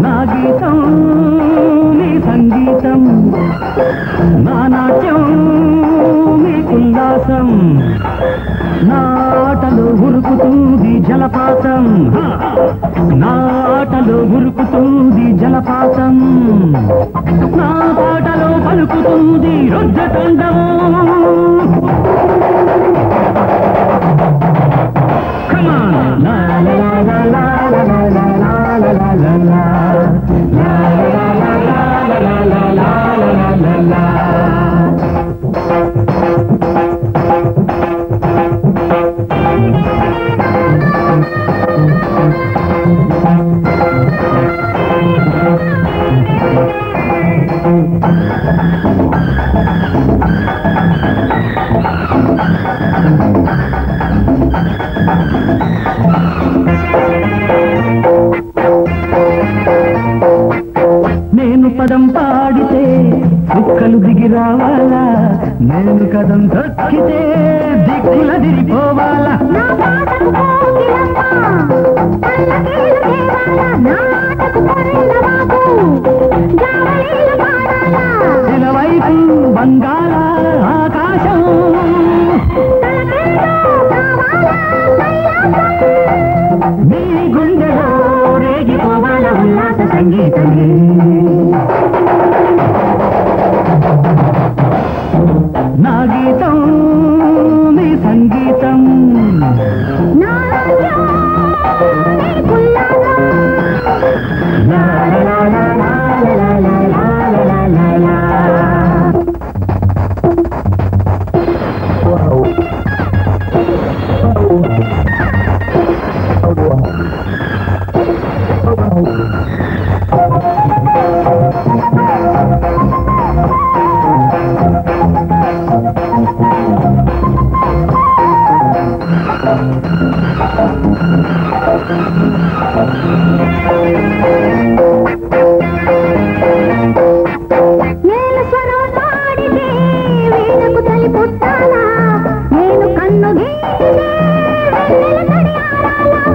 నా గీతం నీ సంగీతం, నా నాట్యం నీ ఉల్లాసం, నా ఆటలో ఉరుకుతుంది జలపాతం, నా ఆటలో ఉరుకుతుంది జలపాతం, నా పాటలో పలుకుతుంది రుద్రతాండవం. Come on! La la la la la la la la la la la la la la la la la. నేను పదం పాడితే చుక్కలు దిగి రావాలా, నేను కదం తొక్కితే దిక్కుల దిరిపోవాలా. వైపు బంగాళ ఆకాశం, నీ గుండెలో రేగిపోవాల ఉల్లాస సంగీతమే. నా గీతం నీ సంగీతం,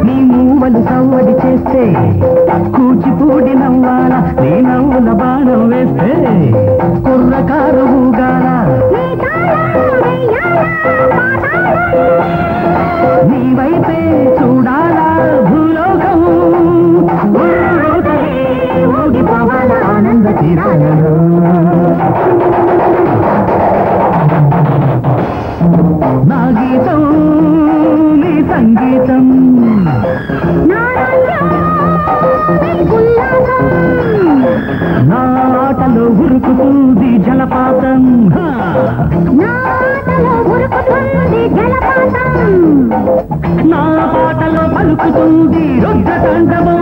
నీ మూవలు సవ్వడి చేస్తే కూచిపూడి నవ్వాల, నీ నవ్వుల బాణం వేస్తే కుర్రకారు ఊగాల. నీ వైపే చూడాలా భూలోకం, ఊగిపోవాల ఆనంద తీరాలలో. నా గీతం నీ సంగీతం, నా ఆటలో ఉరుకుతుంది జలపాతం, నా పాటలో పలుకుతుంది రుద్రతాండవం.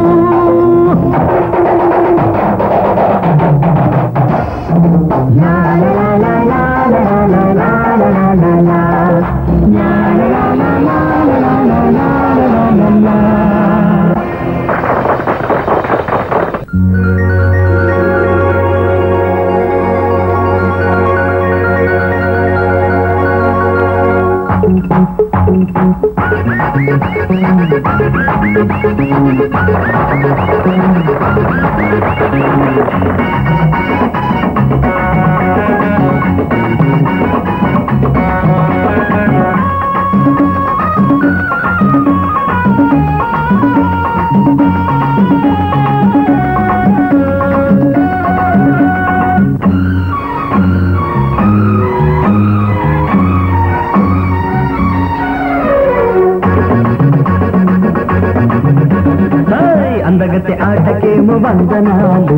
అందగత్తె ఆటకేమో వందనాలు,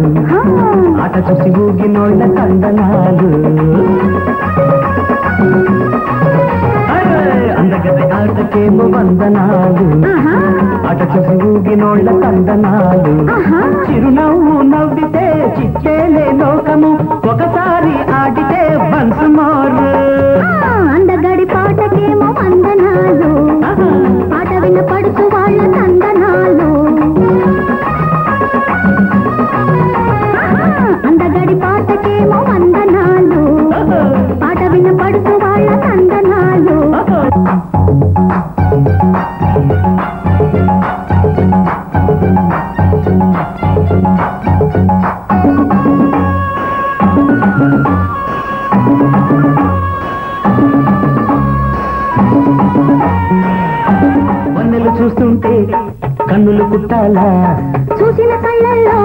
ఆట చూసి ఊగినోళ్ళ తందనాలు. అందగత్తె ఆటకేమో వందనాలు, ఆట చూసి ఊగినోళ్ళ తందనాలు. చిరునవ్వు నవ్వితే చిచ్చేలే లోకము, ఒకసారి ఆడితే వన్స్ మోర్. అందగడి పాటకేమో వందనాలు, పాట వినపడుతూ వాళ్ళ తందనాలు. అందగడి పాట పాటకేమో వందనాలు పాట వినపడుతూ వాళ్ళ తందనాలు వన్నెలు చూస్తుంటే కన్నులు కుట్టాలా చూసిన కళ్ళల్లో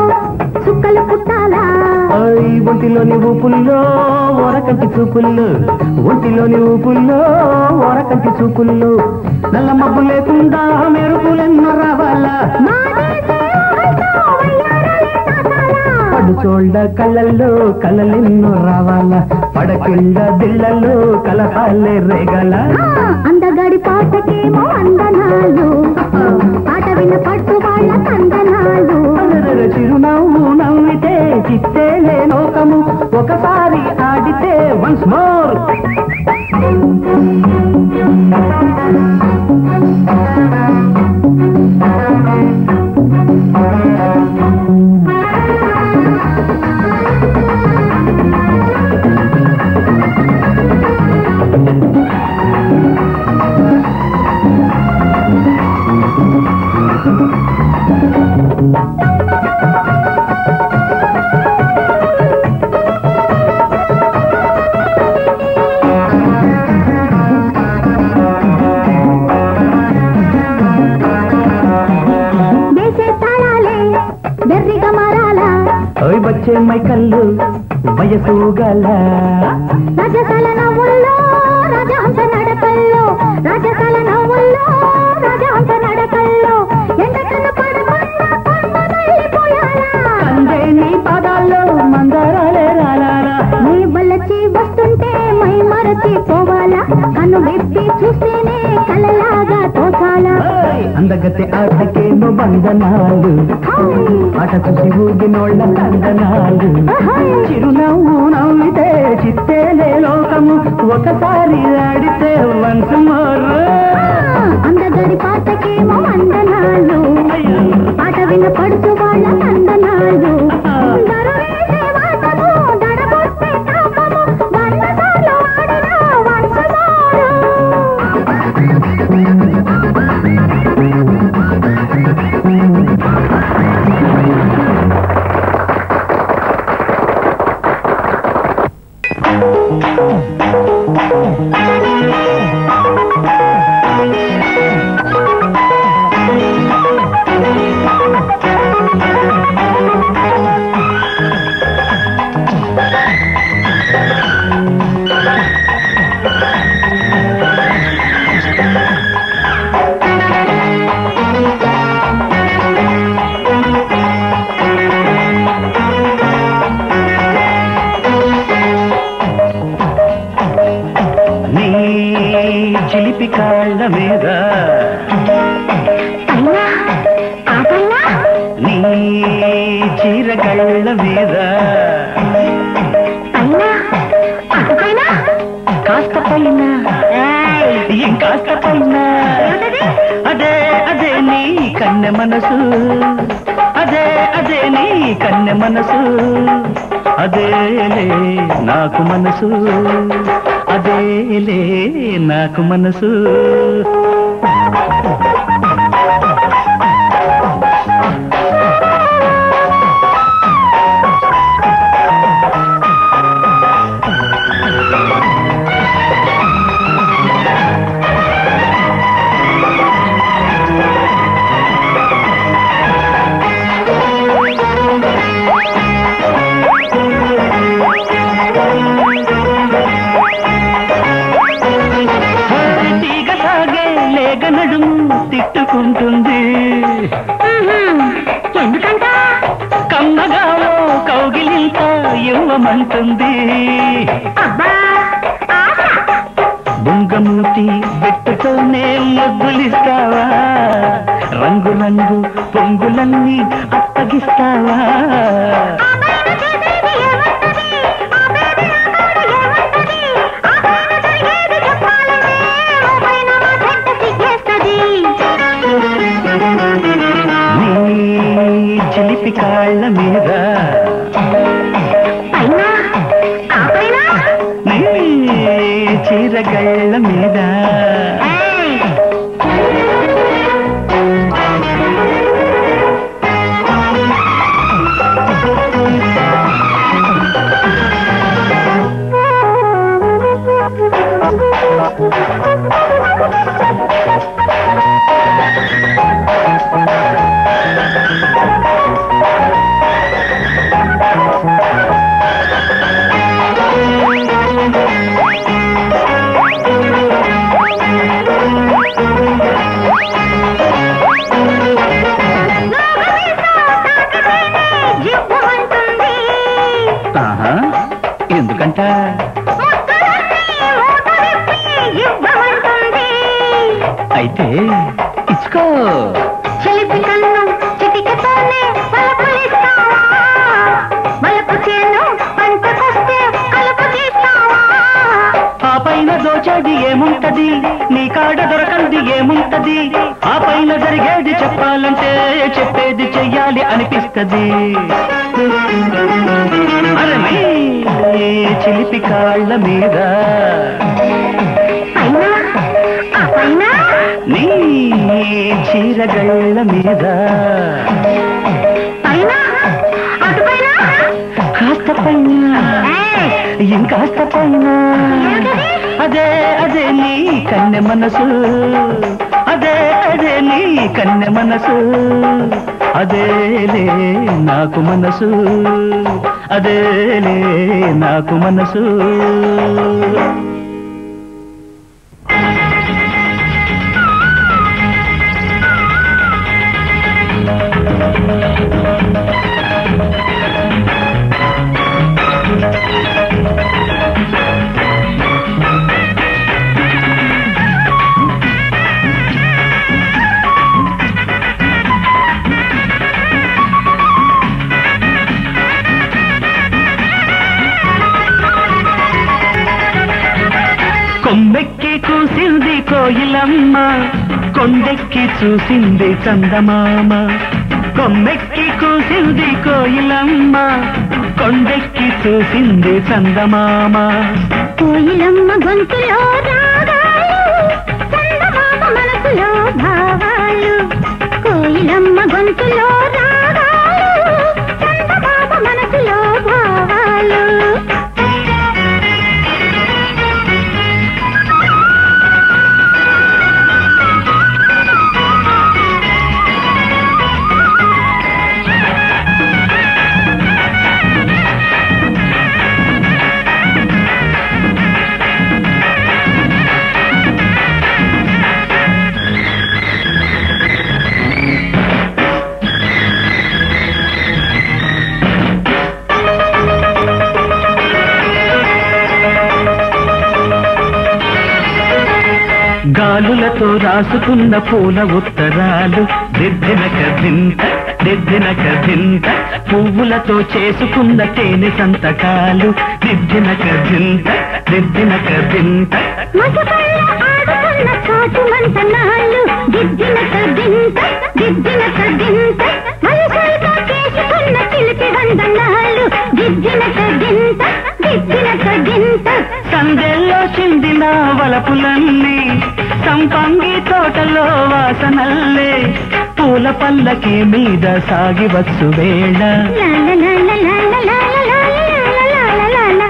చుక్కలు పుట్టాలా ఒంటిలోని ఊపుల్లో ఓరకంటి చూపుల్లో ఒంటిలోని ఊపుల్లో ఓరకంటి చూపుల్లో నల్ల మబ్బు లేకుండా మెరుపులెన్నో రావాలా పడుచోళ్ళ కళ్ళల్లో కళ్ళెన్నో రావాలా పడకిళ్ళ దిళ్ళల్లో కలహాలే రేగల అందగాడి పాటకేమో వందనాలు పాట వినపడుతూ వాళ్ళ తందనాలు చిరునవ్వు నవ్వితే చిత్తేలే లోకము ఒకసారి ఆడితే వన్స్ మోర్ వచ్చే మైకల్లు వయసు గల రాజసాల నవ్వుల్లో రాజహంస నడకల్లో రాజసాల నవ్వుల్లో రాజహంస నడకల్లో ఎండకన్ను కందే నీ పాదాల్లో మందరాలే రాలారా నీ వల్లచి వస్తుంటే మై మరచి పోవాలా కన్ను వెప్పి చూస్తేనే కలలాగా తోచాలా అందగతే ఆటకేమో వందనాలు ఆట చూసి ఊగినోళ్ళ తందనాలు చిరునవ్వు నవ్వితే చిత్తేలే లోకము ఒకసారి ఆడితే వన్స్ మోర్ అందగడి పాటకేమో వందనాలు పాట వినపడుతూ వాళ్ళ తందనాలు చిలిపి కాళ్ళ మీద నీ చీరగళ్ళ మీద కాస్త పైన ఇంకాస్త పైన అదే అదే నీ కన్నె మనసు అదే అదే నీ కన్నె మనసు అదేలే నాకు మనసు అదేలే నాకు మనసు తిట్టుకుంటుంది ఎందుకంట కమ్మగాలో కౌగిలింత ఇవ్వమంటుంది బొంగమూతి పెట్టుతోనే ముద్దులిస్తావా రంగు రంగు పొంగులన్నీ అప్పగిస్తావా చిలిపి కాళ్ళ మీద చీరగళ్ళ మీద ఎందుకంట అయితే ఇచ్చుకో చిలిపి కన్ను చిటికతోనే పలకలిస్తావా మలపు చేను పంటకొస్తే కలుపు తీస్తావా ఆ పైన దోచేది ఏముంటది నీ కాడ దొరకంది ఏముంటది ఆ పైన జరిగేది చెప్పాలంటే చెప్పేది చెయ్యాలి అనిపిస్తది అరే చిలిపి కాళ్ళ మీద నీ చీరగళ్ళ మీద కాస్త పైన ఇంకాస్త పైన అదే అదే నీ కన్నె మనసు అదే అదే నీ కన్నె మనసు అదేలే నాకు మనసు అదేలే నాకు మనసు కొమ్మెక్కి కూసింది కోయిలమ్మ కొండెక్కి చూసింది చందమామ కొమ్మెక్కి కూసింది కోయిలమ్మ కొండెక్కి చూసింది చందమామ కోయిలమ్మ గొంతులో రాగాలు చందమామ మనసులో భావాలు కోయిలమ్మ గొంతులో రాగాలు చందమామ మనసులో భావాలు గాలులతో రాసుకున్న పూల ఉత్తరాలు దిద్దినక దింత పువ్వులతో చేసుకున్న తేనె సంతకాలు దిద్దినక దింత సందెల్లో చిందిన వలపులన్నీ సంపంగి తోటలో వాసనల్లే పూల పల్లకి మీద సాగివచ్చు వేళ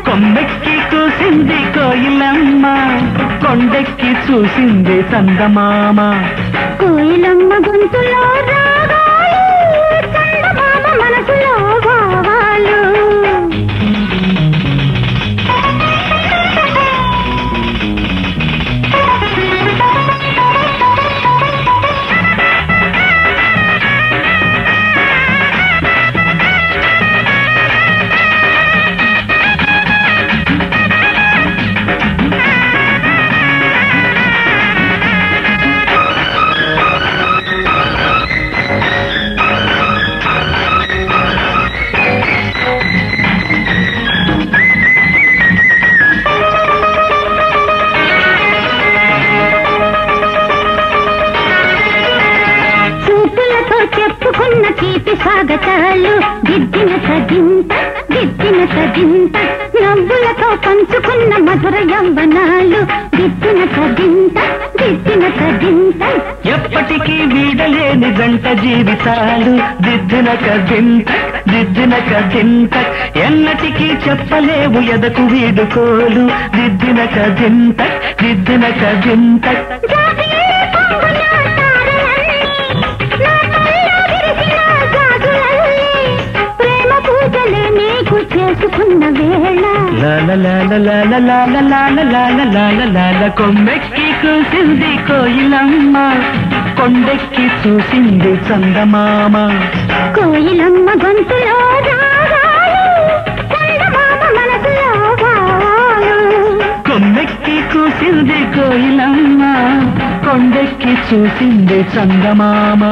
కొమ్మెక్కి కూసింది కోయిలమ్మ కొండెక్కి చూసింది చందమామ కోయిలమ్మ గొంతులో రాగాలు చందమామ మనసులో భావాలు చెప్పుకున్న తీపి స్వాగతాలు దిద్దిన తగింత నవ్వుల మగవాళ్ళతో పంచుకున్న మధుర యవ్వనాలు దిద్దిన కదింత ఎప్పటికీ వీడలేని జంట జీవితాలు దిద్దిన కదింత ఎన్నటికీ చెప్పలేవు ఎదకు వీడుకోలు దిద్దిన కదింత ప్రేమ పూజలే నీకు చేసుకున్న వేళ కొమ్మెక్కి కూసింది కోయిలమ్మ కొండెక్కి చూసింది చందమామ కోయిలమ్మ గొంతులో రాగాలు చందమామ మనసులో భావాలు కొమ్మెక్కి కూసింది కోయిలమ్మ కొండెక్కి చూసింది చందమామ